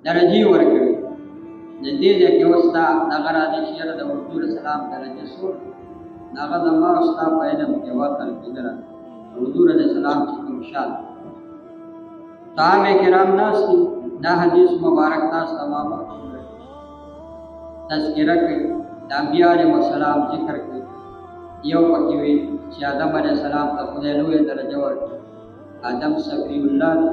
درجی ورکړي. د دې ځکه وستا هغه راځي چې د حضور سلام درجه سو هغه د ما وستا په علم کې وکړ کېدل حضور علیہ السلام چې کوم شان صحابه کرام ناس دا حدیث مبارک تاسو تمام تذکرہ کوي د انبیاء علیهم السلام ذکر کوي. یو پکې وي چې آدم علیه السلام ته خدای لوی درجه ورکړه، آدم صفی الله دی.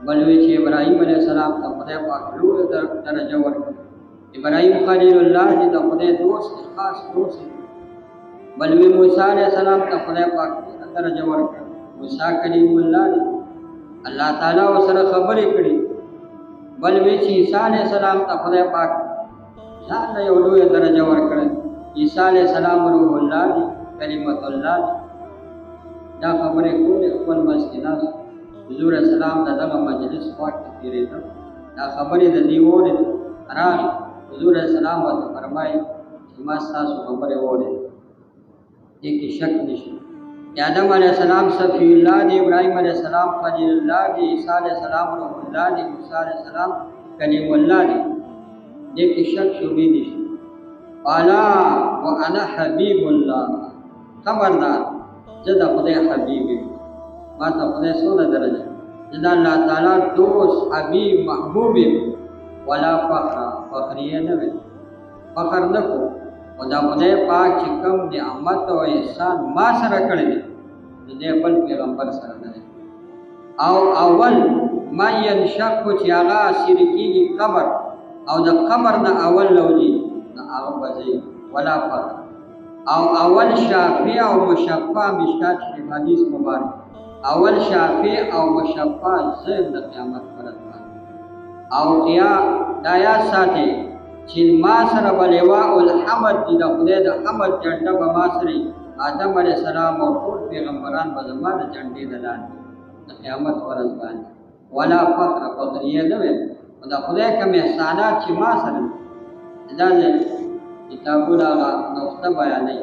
بل وی چې ابراهیم علیه السلام ته خدای پاک لوی درجه ورکړه، ابراهیم خلیل الله دی، د خدای دوست خاص دوست. بل وی موسی علیه السلام ته خدای پاک درجه ورکړه، موسی کلیم الله دی، الله تعالی سره خبرې کړې. بل وی چې عیسی علیه السلام ته خدای پاک ځان یو لوی درجه ورکړه، عیسی علیہ السلام روح اللہ دی، کلمت اللہ دی. دا خبرې کولې خپل مسجداس حضور السلام د دغه مجلس پاک تیرېده. دا خبرې د دې وورې راغی. حضور السلام ورته فرمایي چې ما ستاسو خبرې وورې، دې کې شک نشته. آدم علیہ السلام صفی اللہ دی، ابراہیم علیہ السلام خلیل اللہ دی، عیسی علیہ السلام روح اللہ دی، موسی علیہ السلام کلیم اللہ دی. دې کې شک شوبې نشته. الا وانا حبیب الله، خبردار زه د خدای حبیب یم، ما ته خدای څونه درجه، زه د الله تعالی دوست حبیب محبوب یم. ولا فخر، فخریه نه وي، فخر نه کو. او دا خدای پاک چې کوم نعمت او احسان ما سره کړی دی د دې بل پیغمبر سره نه دی. او اول ما ينشق چې هغه سیر کېږي قبر، او د قبر نه اول لوجي او بزي ولا فخر. او اول شافع او مشفع مشکات شریف حدیث مبارک، اول شافع او مشفع زید د قیامت پر ورځ. او یا دایا ساتي چې ما سره بلوا الحمد دي، د خدای د حمد جنډه به ما سره آدم علیه السلام او ټول پیغمبران به زما د جنډې د لاندې د قیامت پر ورځ باندې. ولا فخر، فخریه نه وي. او د خدای کوم احسانات چې ما سره دا کتابونه نقطه بیانوي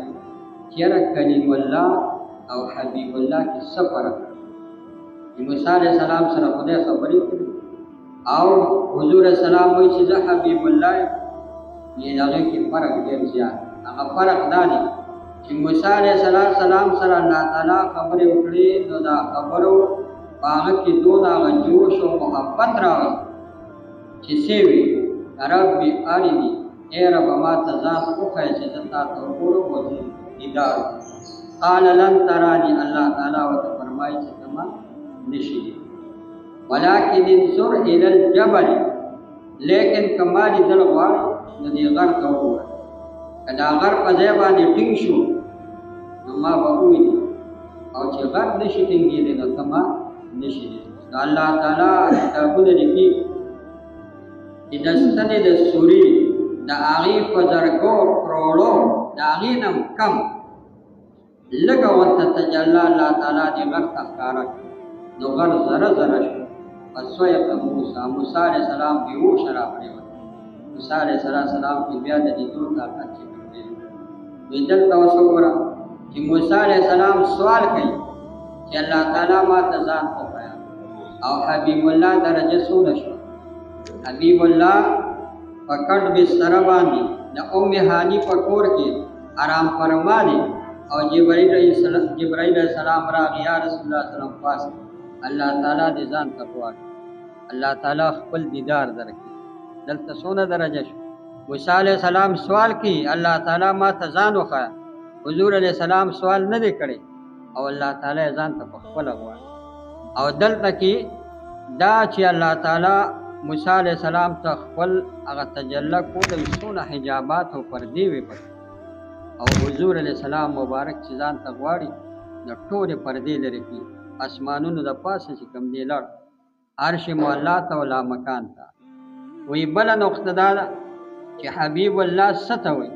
چیرې کلیم الله او حبیب الله کې څه فرق دی. موسی علیہ السلام سره خدای خبرې کړې او حضور السلام وایي چې زه حبیب الله یم. هغه کې فرق ډېر زیات. هغه فرق دا دی چې موسی علیہ السلام سره الله تعالی خبرې وکړې، نو دا خبرو په هغه کې دونه جوش او محبت راغی چې څه وي رب ارني، اے رب ما تزان خوخه چې دتا ته ورو وځي دیدار. قال لن تراني، الله تعالی وت فرمایي چې تما نشي، ولكن انظر الى الجبل، لیکن کمال دل غواړي د دې غر ته وګوره. کدا غر په ځای باندې ټینګ شو نو ما به وویني، او چې غر نشي ټینګېدی نو تما نشي. الله تعالی کتابونه لیکي چې د ستنې د سوري د هغې په زرګو کروړو د هغې نه کم لږه ورته تجلی الله تعالی دې غر ته ښکاره کړي، نو غر ذره ذره شو. فصعق موسی علیہ السلام بېهوشه راپرېوت. موسی علیہ السلام کې بیا د لیدو طاقت چې کوم دی. نو دلته اوس وګوره چې موسی علیہ السلام سوال کوي چې الله تعالی ما ته ځان وښیه، او حبیب الله درجه څونه شوه. حبیب الله پکړ بستر باندې د ام هانی په کور کې آرام فرمانه، او جبرائیل علیہ السلام راغی، یا رسول الله صلی الله علیه وسلم پاس الله تعالی دې ځان تقوا، الله تعالی خپل دیدار درکړي. دلته څونه درجه شو. موسی علیہ السلام سوال کی، الله تعالی ما ته ځان وښیه. حضور علیہ السلام سوال نه دی کړی او الله تعالی ځان ته خپل غواړي. او دلته کې دا چې الله تعالی موسی علیہ السلام ته خپل هغه تجلی کول، څونه حجابات او پردې وي پکې، او حضور علیہ السلام مبارک چې ځان ته غواړي د ټولې پردې لرې کړي. اسمانونو د پاسه چې کوم دی لړ عرش معلا ته او لامکان ته. وی بله نقطه دا ده چې حبیب الله څه ته وایي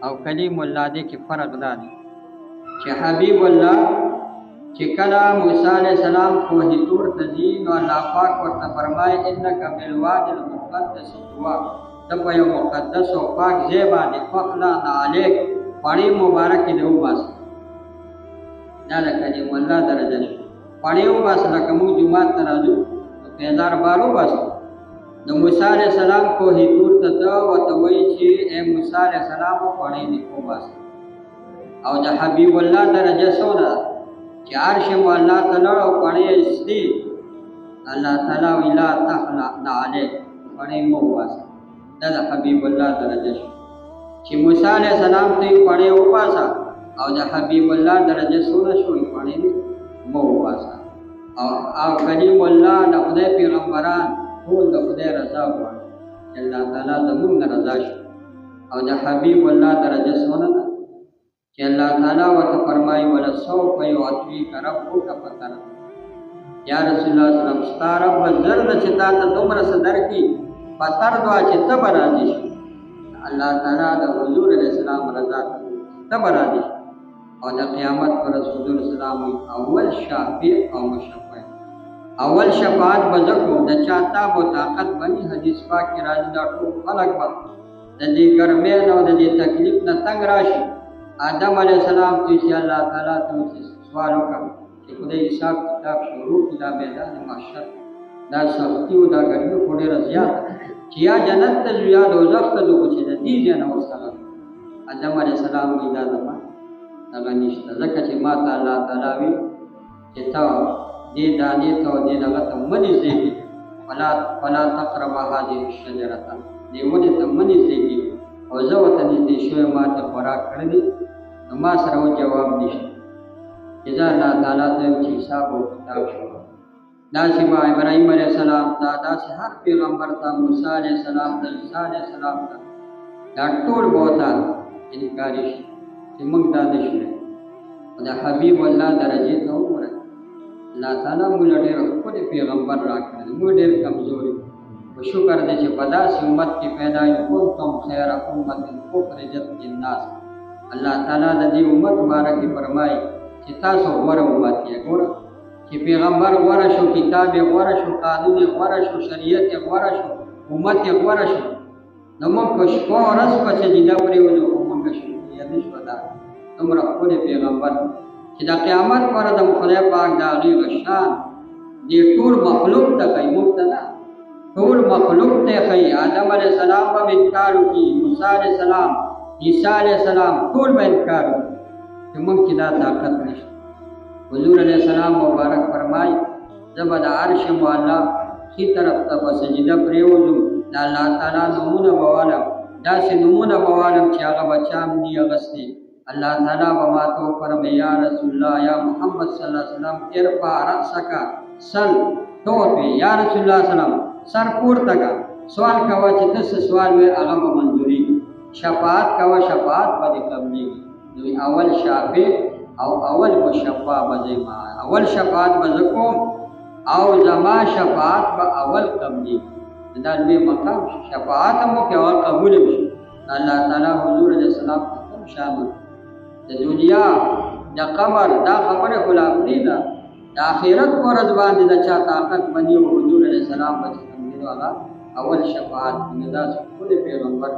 او کلیم الله دې کې فرق دا دی چې حبیب الله چې کله موسی علیہ السلام کوهی طور ته ځي نو الله پاک ورته فرمایي انک بالوادي المقدس طوى، ته په یو مقدس او پاک ځای باندې فخلا علیک پاڼې مبارکې دې وباسه. دا لکه چې الله درجه شو پاڼې وباسه، لکه موږ جومات ته راځو نو پیدار بار وباسو، نو موسی علیہ السلام کوهی تور ته ورته وایي چې اے موسی علیہ السلام پاڼې دې وباسه او د حبیب الله درجه څونه چې عرش مو الله تعالی او پاڼې استي الله تعالی ویلا تخلع علیک پاڼې مو وباسه دا د حبیب الله درجه شو چې موسی علیہ السلام ته پاڼې وباسه او د حبیب الله درجه څونه شو پاڼې مو وباسه او کلیم الله د خدای پیغمبران ټول د خدای رضا غواړي الله تعالی زموږ رضا شي او د حبیب الله درجه څونه ده چې الله تعالی ورته فرمایي ولا سوف يعطيك ربك فترضى یا رسول الله صلی الله علیه وسلم ستاره په زرد چې تا ته دومره صدر کی فترضى چې ته راضي شي الله تعالی د حضور علیه السلام رضا ته راضي او د قیامت پر رسول الله صلی الله علیه وسلم اول شافع او مشفع اول شفاعت بزکو د چاته بو طاقت بنی حدیث پاک کې راځي دا ټول خلق با د دې ګرمه او د دې تکلیف نه تنگ راشي آدم علیہ السلام چې الله تعالی ته سوال وکړ چې خدای حساب کتاب شروع کړه میدان محشر دا سختي او دا ګرمي ډېر زیات چې یا جنت ته یا دوزخ ته دوی چې دې نه وسره آدم علیہ السلام دا زما دا نشته ځکه چې ما ته الله تعالی وی چې تا دې دانې ته دې دغه ته منی زیږي فلا تقرب هذه الشجره دې ونې ته منی زیږي او زه وته دې شوی ما ته خوراک کړی نو ما سره جواب نشته اذا الله تعالی ته حساب او کتاب شو دا چې با ابراهيم عليه السلام دا چې هر پیغمبر ته موسی عليه السلام ته عيسى عليه السلام ته دا ټول بوته انکار شي چې موږ دا نشو دا حبيب الله درجه ته وره الله تعالی موږ ډېر خپل پیغمبر راکړل موږ ډېر کمزوري او شکر دې چې په داسې امت کې پیدا یو کوم خیر امت اخرجت للناس الله تعالی د دې امت مبارکي فرمایي چې تاسو غوره امت یې ګوره چې پیغمبر غوره شو کتاب یې غوره شو قانون یې غوره شو شریعت یې غوره شو امت یې غوره شو نو موږ په شپه ورځ په سجده پرېوځو موږ شکریه نشو ادا دومره خپل پیغمبر چې د قیامت پر د خدای پاک د هغې شان دې ټول مخلوق ته کوي موږ ته نه ټول مخلوق ته کوي آدم علیه السلام به انکار وکړي موسی علیه السلام عیسی علیه السلام ټول به انکار وکړي چې موږ کې دا طاقت نشته حضور علیه السلام مبارک فرمایي زه به د عرش معلا ښي طرف ته په سجده پرېوځم د الله تعالی نومونه به والم داسې نومونه به والم چې هغه به چا هم دي اغوستي الله تعالی به ما ته وفرمایي یا رسول الله یا محمد صلی الله علیه وسلم ارفع رأسک سل توفي یا رسول الله صلی الله علیه وسلم سر پورته کا سوال کوه چې ته څه سوال وې هغه به منظورېږي شفاعت کوه شفاعت به دې قبلېږي نو اول شافع او اول مشفع به زما اول شفاعت به زه کوم او زما شفاعت به اول قبلېږي دا لوی مقام شفاعت هم وکړي او قبول هم شي الله تعالی حضور علیه السلام هم شامل د دنیا د قبر دا خبره خو لا اخري ده د آخرت په ورځ باندې د چا طاقت بني او حضور علیه السلام به چې کوم هغه اول شفاعت نه دا ټول پیغمبر